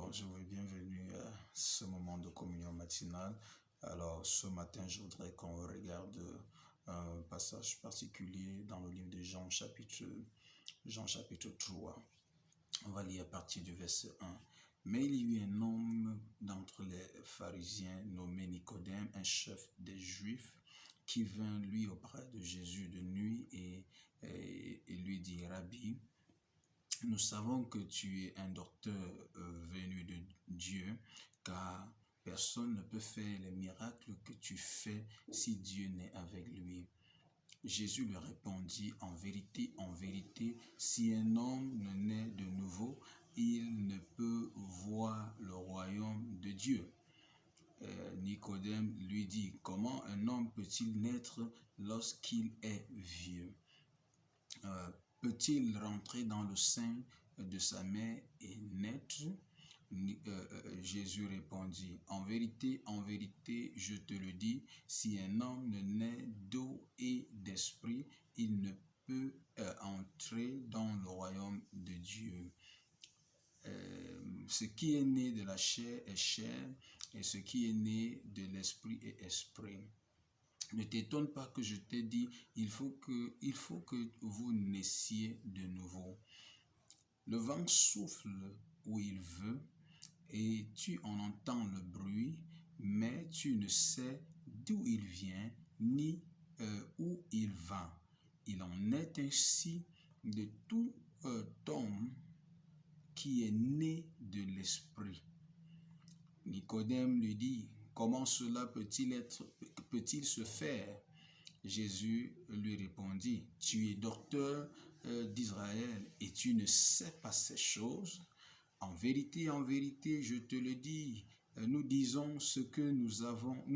Bonjour et bienvenue à ce moment de communion matinale. Alors, ce matin, je voudrais qu'on regarde un passage particulier dans le livre de Jean chapitre 3. On va lire à partir du verset 1. Mais il y eut un homme d'entre les pharisiens nommé Nicodème, un chef des Juifs, qui vint lui auprès de Jésus de nuit et lui dit, Rabbi, nous savons que tu es un docteur venu de Dieu, car personne ne peut faire les miracles que tu fais si Dieu n'est avec lui. Jésus lui répondit, en vérité, si un homme ne naît de nouveau, il ne peut voir le royaume de Dieu. Nicodème lui dit, comment un homme peut-il naître lorsqu'il est vieux? Peut-il rentrer dans le sein de sa mère et naître? Jésus répondit, en vérité, je te le dis, si un homme ne naît d'eau et d'esprit, il ne peut entrer dans le royaume de Dieu. Ce qui est né de la chair est chair, et ce qui est né de l'esprit est esprit. Ne t'étonne pas que je t'ai dit, il faut que vous naissiez de nouveau. Le vent souffle où il veut et tu en entends le bruit, mais tu ne sais d'où il vient ni où il va. Il en est ainsi de tout homme qui est né de l'esprit. Nicodème lui dit, comment cela peut-il se faire? Jésus lui répondit, tu es docteur d'Israël et tu ne sais pas ces choses? En vérité, je te le dis, nous disons ce que nous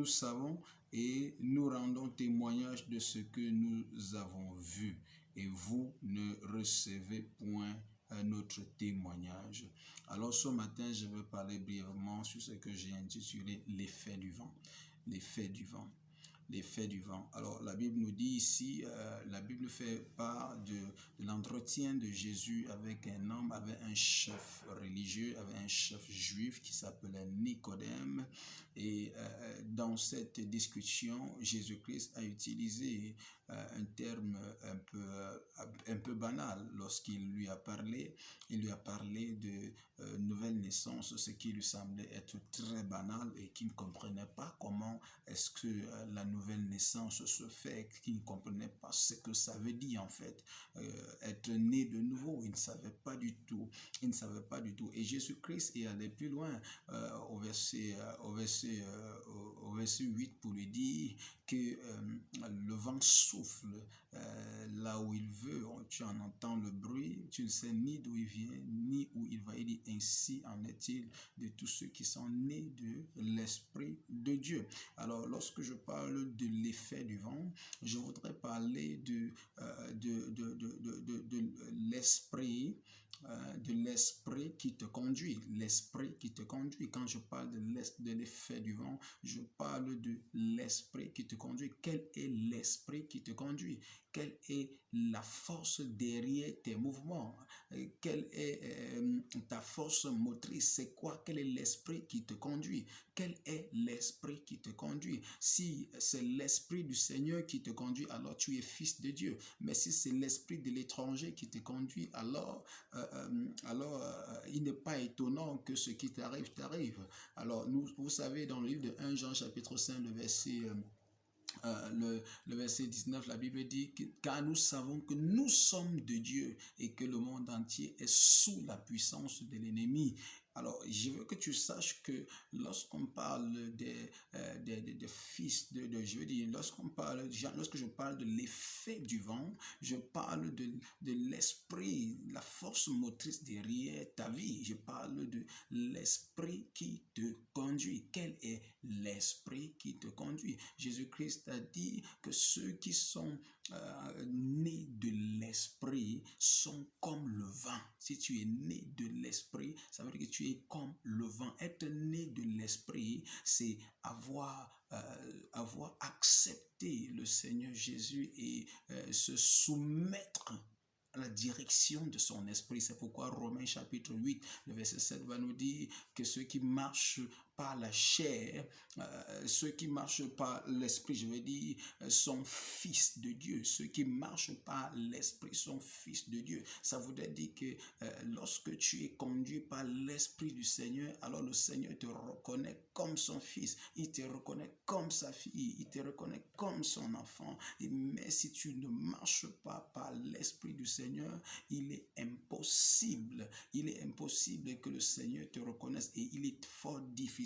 savons et nous rendons témoignage de ce que nous avons vu. Et vous ne recevez point notre témoignage. Alors ce matin, je veux parler brièvement sur ce que j'ai intitulé l'effet du vent. L'effet du vent. L'effet du vent. Alors la Bible nous dit ici, la Bible fait part de l'entretien de Jésus avec un homme, avec un chef religieux, avec un chef juif qui s'appelait Nicodème. Et dans cette discussion, Jésus-Christ a utilisé un terme un peu banal lorsqu'il lui a parlé. Il lui a parlé de nouvelle naissance, ce qui lui semblait être très banal et qu'il ne comprenait pas comment est-ce que la nouvelle naissance se fait, qu'il ne comprenait pas ce que ça veut dire en fait, être né de nouveau. Il ne savait pas du tout. Et Jésus-Christ est allé plus loin au verset 8 pour lui dire que le vent souffle là où il veut, tu en entends le bruit, tu ne sais ni d'où il vient, ni où il va. Il dit, ainsi en est-il de tous ceux qui sont nés de l'Esprit de Dieu. Alors, lorsque je parle de l'effet du vent, je voudrais parler de l'esprit, de l'esprit qui te conduit, l'esprit qui te conduit. Quand je parle de l'effet du vent, je parle de l'esprit qui te conduit. Quel est l'esprit qui te conduit? Quelle est la force derrière tes mouvements? Quelle est ta force motrice? C'est quoi? Quel est l'esprit qui te conduit? Quel est l'esprit qui te conduit? Si c'est l'esprit du Seigneur qui te conduit, alors tu es fils de Dieu. Mais si c'est l'esprit de l'étranger qui te conduit, alors il n'est pas étonnant que ce qui t'arrive, t'arrive. Alors, vous savez, dans le livre de 1 Jean chapitre 5, le verset 19, la Bible dit car nous savons que nous sommes de Dieu et que le monde entier est sous la puissance de l'ennemi. Alors, je veux que tu saches que lorsqu'on parle des fils je veux dire, lorsque je parle de l'effet du vent, je parle de l'esprit, la force motrice derrière ta vie. Je parle de l'esprit qui te conduit. Quel est l'esprit qui te conduit? Jésus-Christ a dit que ceux qui sont nés de l'esprit sont comme le vent. Si tu es né de l'esprit, ça veut dire que tu es comme le vent. Être né de l'esprit, c'est avoir accepté le Seigneur Jésus et se soumettre la direction de son esprit. C'est pourquoi Romains chapitre 8, le verset 7 va nous dire que ceux qui marchent par la chair, ceux qui marchent par l'esprit, je veux dire, sont fils de Dieu. Ceux qui marchent par l'esprit sont fils de Dieu. Ça voudrait dire que lorsque tu es conduit par l'esprit du Seigneur, alors le Seigneur te reconnaît comme son fils, il te reconnaît comme sa fille, il te reconnaît comme son enfant. Mais si tu ne marches pas par l'esprit du Seigneur, il est impossible que le Seigneur te reconnaisse, et il est fort difficile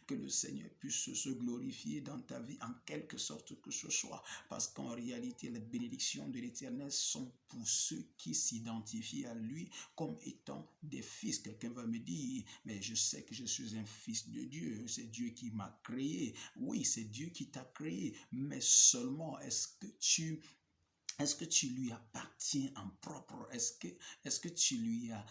que le Seigneur puisse se glorifier dans ta vie en quelque sorte que ce soit, parce qu'en réalité les bénédictions de l'Éternel sont pour ceux qui s'identifient à lui comme étant des fils. Quelqu'un va me dire, mais je sais que je suis un fils de Dieu, c'est Dieu qui m'a créé. Oui, c'est Dieu qui t'a créé, mais seulement est-ce que tu lui appartiens en propre? Est-ce que tu lui as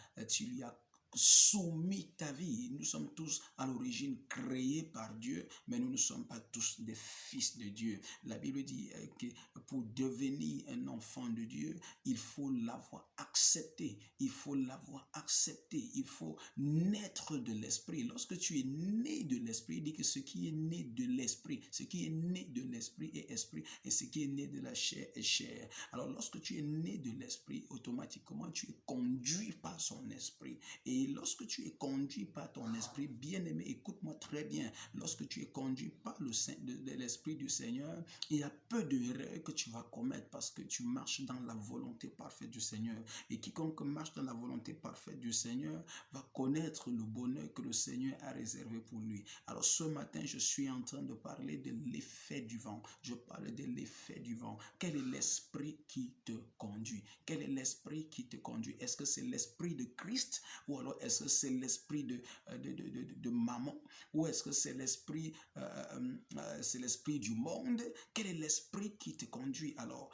soumis ta vie? Nous sommes tous à l'origine créés par Dieu, mais nous ne sommes pas tous des fils de Dieu. La Bible dit que pour devenir un enfant de Dieu, il faut l'avoir accepté. Il faut l'avoir accepté. Il faut naître de l'esprit. Lorsque tu es né de l'esprit, il dit que ce qui est né de l'esprit, ce qui est né de l'esprit est esprit, et ce qui est né de la chair est chair. Alors lorsque tu es né de l'esprit, automatiquement tu es conduit par son esprit. Et lorsque tu es conduit par ton esprit, bien-aimé, écoute-moi très bien, lorsque tu es conduit par l'esprit du Seigneur, il y a peu d'erreurs que tu vas commettre parce que tu marches dans la volonté parfaite du Seigneur. Et quiconque marche dans la volonté parfaite du Seigneur va connaître le bonheur que le Seigneur a réservé pour lui. Alors ce matin, je suis en train de parler de l'effet du vent. Je parle de l'effet du vent. Quel est l'esprit qui te conduit? Quel est l'esprit qui te conduit? Est-ce que c'est l'esprit de Christ, ou alors est-ce que c'est l'esprit de maman, ou est-ce que c'est l'esprit du monde? Quel est l'esprit qui te conduit? Alors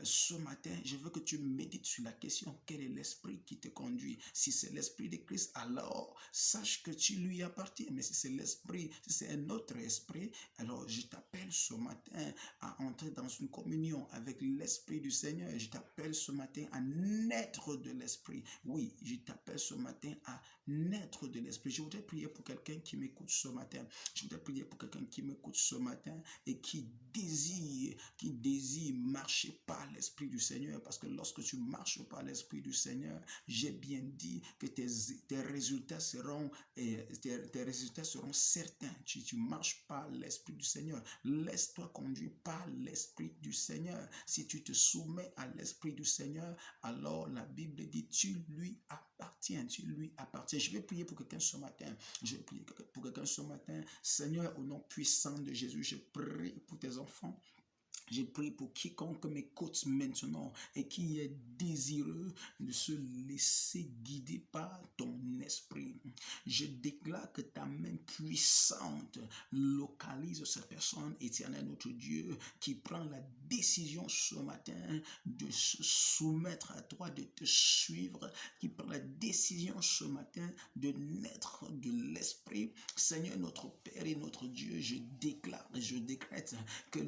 ce matin, je veux que tu médites sur la question: quel est l'esprit qui te conduit? Si c'est l'esprit de Christ, alors sache que tu lui appartiens. Mais si c'est un autre esprit, alors je t'appelle ce matin à entrer dans une communion avec l'esprit du Seigneur. Je t'appelle ce matin à naître de l'esprit. Oui, je t'appelle ce matin à naître de l'esprit. Je voudrais prier pour quelqu'un qui m'écoute ce matin. Je voudrais prier pour quelqu'un qui m'écoute ce matin et qui désire marcher par l'esprit du Seigneur. Parce que lorsque tu marches par l'esprit du Seigneur, j'ai bien dit que tes résultats seront certains. Tu marches par l'esprit du Seigneur. Laisse-toi conduire par l'esprit du Seigneur. Si tu te soumets à l'esprit du Seigneur, alors la Bible dit tu lui appartiens, tu lui appartiens. Je vais prier pour quelqu'un ce matin. Je vais prier pour quelqu'un ce matin. Seigneur, au nom puissant de Jésus, je prie pour tes enfants. Je prie pour quiconque m'écoute maintenant et qui est désireux de se laisser guider par ton esprit. Je déclare que ta main puissante localise cette personne, Éternel notre Dieu, qui prend la décision ce matin de se soumettre à toi, de te suivre, qui prend la décision ce matin de naître de l'esprit. Seigneur notre Père et notre Dieu, je déclare et je décrète que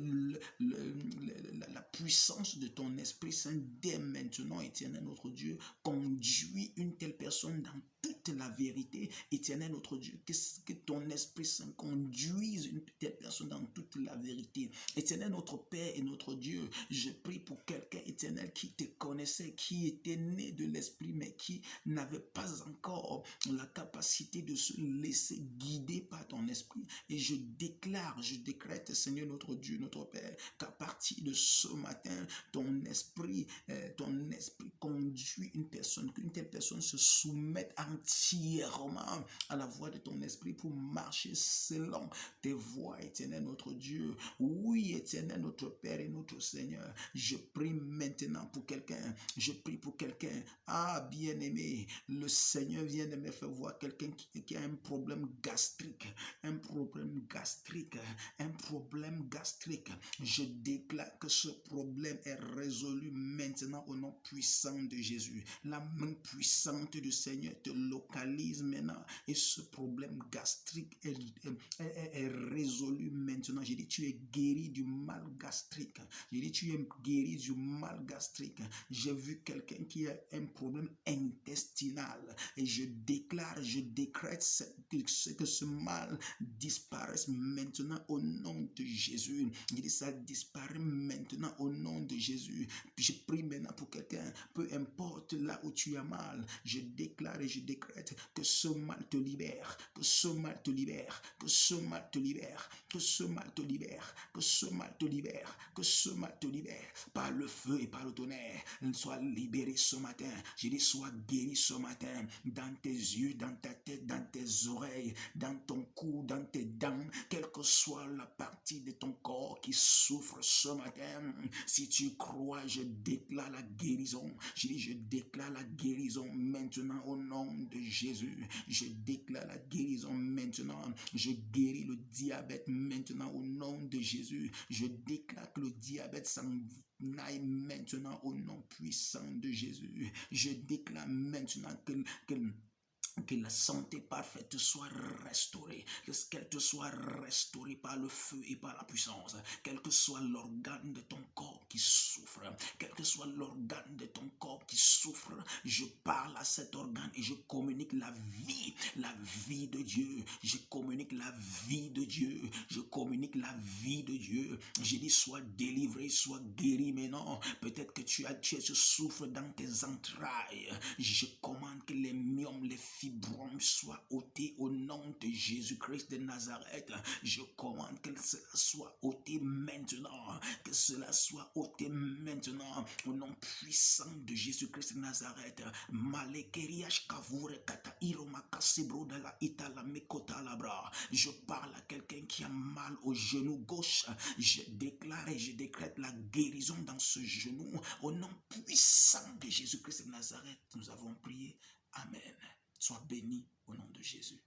la puissance de ton Esprit Saint dès maintenant, Éternel notre Dieu, conduit une telle personne dans toute la vérité. Éternel notre Dieu, que ton Esprit Saint conduise une telle personne dans toute la vérité. Éternel notre Père et notre Dieu, je prie pour quelqu'un, Éternel, qui te connaissait, qui était né de l'Esprit, mais qui n'avait pas encore la capacité de se laisser guider par ton Esprit. Et je décrète, Seigneur notre Dieu, notre Père, qu'à partir de ce matin, ton esprit conduit une personne, qu'une telle personne se soumette entièrement à la voix de ton esprit pour marcher selon tes voies, Éternel notre Dieu. Oui, Éternel notre Père et notre Seigneur, je prie maintenant pour quelqu'un, ah bien-aimé, le Seigneur vient de me faire voir quelqu'un qui a un problème gastrique. Je déclare que ce problème est résolu maintenant au nom puissant de Jésus. La main puissante du Seigneur te localise maintenant et ce problème gastrique est résolu maintenant. J'ai dit, tu es guéri du mal gastrique. J'ai dit, tu es guéri du mal gastrique. J'ai vu quelqu'un qui a un problème intestinal et je déclare, je décrète que ce mal disparaisse maintenant au nom de Jésus. J'ai dit, ça disparaît maintenant au nom de Jésus. Je prie maintenant pour quelqu'un, peu importe là où tu as mal, je déclare et je décrète que ce mal te libère, que ce mal te libère, que ce mal te libère, que ce mal te libère, que ce mal te libère, que ce mal te libère, par le feu et par le tonnerre. Sois libéré ce matin. Je dis, sois guéri ce matin, dans tes yeux, dans ta tête, dans tes oreilles, dans ton cou, dans tes dents, quelle que soit la partie de ton corps qui souffre ce matin. Si tu crois, je déclare la guérison. Je dis, je déclare la guérison maintenant au nom de Jésus. Je déclare la guérison maintenant. Je guéris le diabète maintenant au nom de Jésus. Je déclare que le diabète s'en aille maintenant au nom puissant de Jésus. Je déclare maintenant que la santé parfaite soit restaurée, qu'elle te soit restaurée par le feu et par la puissance, quel que soit l'organe de ton corps qui souffre, quel que soit l'organe de ton corps qui souffre, je parle à cet organe et je communique la vie de Dieu, je communique la vie de Dieu, je communique la vie de Dieu. J'ai dit, sois délivré, sois guéri maintenant. Peut-être que tu souffres dans tes entrailles. Je commande que les myomes, les fibromes soient ôtés au nom de Jésus-Christ de Nazareth. Je commande que cela soit ôté maintenant, que cela soit ôté maintenant au nom puissant de Jésus-Christ de Nazareth. Je parle à quelqu'un qui a mal au genou gauche. Je déclare et je décrète la guérison dans ce genou au nom puissant de Jésus-Christ de Nazareth. Nous avons prié. Amen. Sois béni au nom de Jésus.